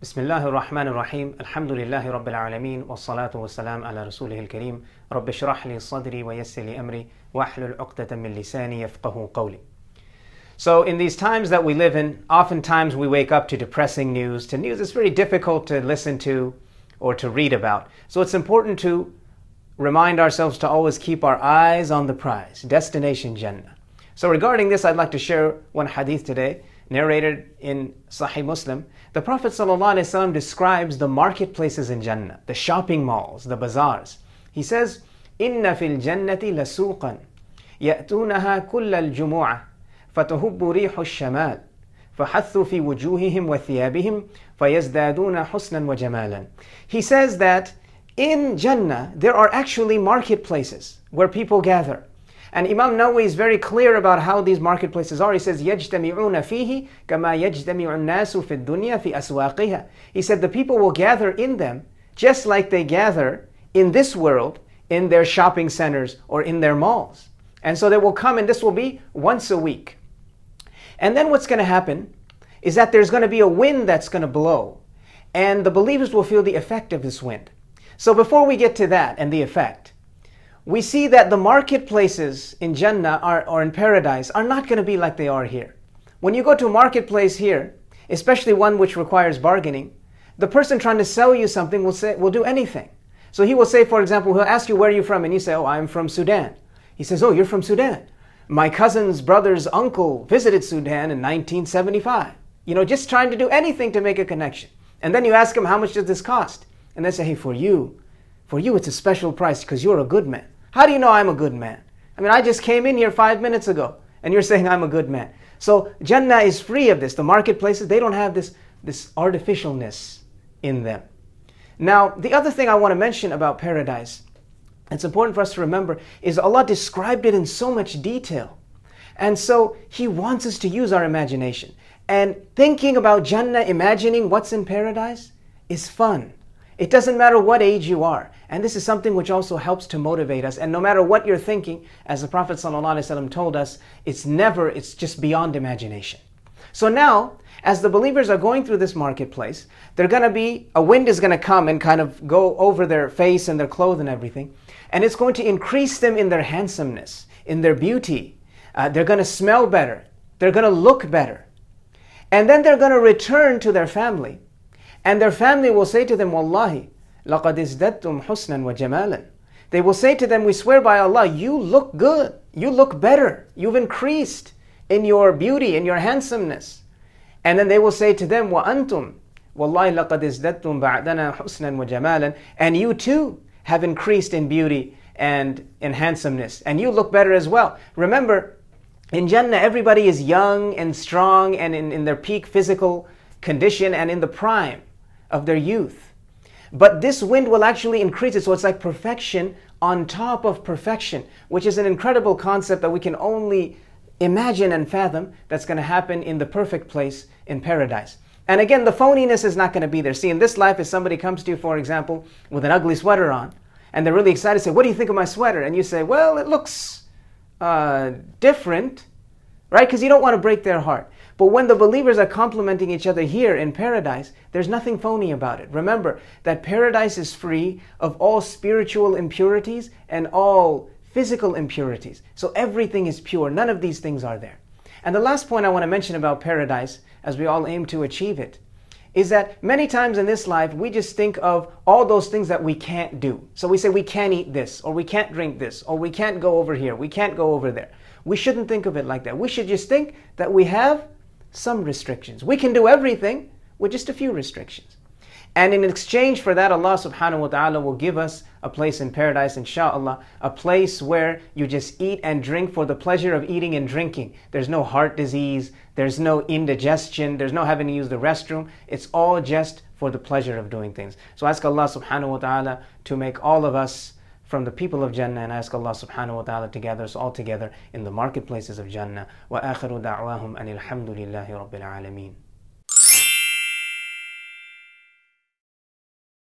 Bismillahir Rahmanir Rahim. Alhamdulillahi Rabbil Alameen. Wassalatu wassalam ala Rasulihil Kareem. Rabbi shrah li sadri wa yassir li amri wahlul 'uqdatan min lisani yafqahu qawli. So in these times that we live in, oftentimes we wake up to depressing news, to news that's very difficult to listen to or to read about. So it's important to remind ourselves to always keep our eyes on the prize, destination Jannah. So regarding this, I'd like to share one hadith today, narrated in Sahih Muslim. The Prophet ﷺ describes the marketplaces in Jannah, the shopping malls, the bazaars. He says, "Inna fil jannati lasuqan, ya'tunaha kulla al-jumu'ah, فتهب ريح الشمال فحثوا في وجوههم وثيابهم فيزدادون حسنا وجمالا." He says that in Jannah there are actually marketplaces where people gather. And Imam Nawawi is very clear about how these marketplaces are. He says, يَجْتَمِعُونَ فِيهِ كَمَا يَجْتَمِعُ النَّاسُ فِي الدُّنْيَا فِي أَسْوَاقِهَا. He said the people will gather in them just like they gather in this world in their shopping centers or in their malls. And so they will come, and this will be once a week. And then what's going to happen is that there's going to be a wind that's going to blow, and the believers will feel the effect of this wind. So before we get to that and the effect, we see that the marketplaces in Jannah or in paradise are not going to be like they are here. When you go to a marketplace here, especially one which requires bargaining, the person trying to sell you something will do anything. So he will say, for example, he'll ask you, "Where are you from?" And you say, "Oh, I'm from Sudan." He says, "Oh, you're from Sudan. My cousin's brother's uncle visited Sudan in 1975. Just trying to do anything to make a connection. And then you ask him, "How much does this cost?" And they say, "Hey, for you it's a special price because you're a good man." How do you know I'm a good man? I just came in here 5 minutes ago and you're saying I'm a good man. So Jannah is free of this. The marketplaces, they don't have this artificialness in them. Now, the other thing I want to mention about paradise, it's important for us to remember, is Allah described it in so much detail. And so He wants us to use our imagination. And thinking about Jannah, imagining what's in paradise, is fun. It doesn't matter what age you are. And this is something which also helps to motivate us. And no matter what you're thinking, as the Prophet ﷺ told us, it's just beyond imagination. So now, as the believers are going through this marketplace, a wind is going to come and kind of go over their face and their clothes and everything. And it's going to increase them in their handsomeness, in their beauty. They're going to smell better. They're going to look better. And then they're going to return to their family. And their family will say to them, "Wallahi, لَقَدْ ازْدَدْتُمْ حُسْنًا وَجَمَالًا." They will say to them, "We swear by Allah, you look good. You look better. You've increased in your beauty, in your handsomeness." And then they will say to them, وَأَنْتُمْ وَاللَّهِ لَقَدْ ازْدَدْتُمْ بَعْدَنَا حُسْنًا وَجَمَالًا. And you too have increased in beauty and in handsomeness. And you look better as well. Remember, in Jannah, everybody is young and strong and in their peak physical condition and in the prime of their youth. But this wind will actually increase it, so it's like perfection on top of perfection, which is an incredible concept that we can only imagine and fathom that's going to happen in the perfect place in paradise. And again, the phoniness is not going to be there. See, in this life, if somebody comes to you, for example, with an ugly sweater on, and they're really excited, say, "What do you think of my sweater?" And you say, "Well, it looks different," right? Because you don't want to break their heart. But when the believers are complimenting each other here in paradise, there's nothing phony about it. Remember that paradise is free of all spiritual impurities and all physical impurities. So everything is pure. None of these things are there. And the last point I want to mention about paradise, as we all aim to achieve it, is that many times in this life, we just think of all those things that we can't do. So we say we can't eat this, or we can't drink this, or we can't go over here, we can't go over there. We shouldn't think of it like that. We should just think that we have some restrictions. We can do everything with just a few restrictions. And in exchange for that, Allah subhanahu wa ta'ala will give us a place in paradise, inshallah, a place where you just eat and drink for the pleasure of eating and drinking. There's no heart disease, there's no indigestion, there's no having to use the restroom. It's all just for the pleasure of doing things. So ask Allah subhanahu wa ta'ala to make all of us from the people of Jannah, and ask Allah subhanahu wa ta'ala to gather us all together in the marketplaces of Jannah. Wa akhiru da'wahum anil hamdulillahi rabbil alameen.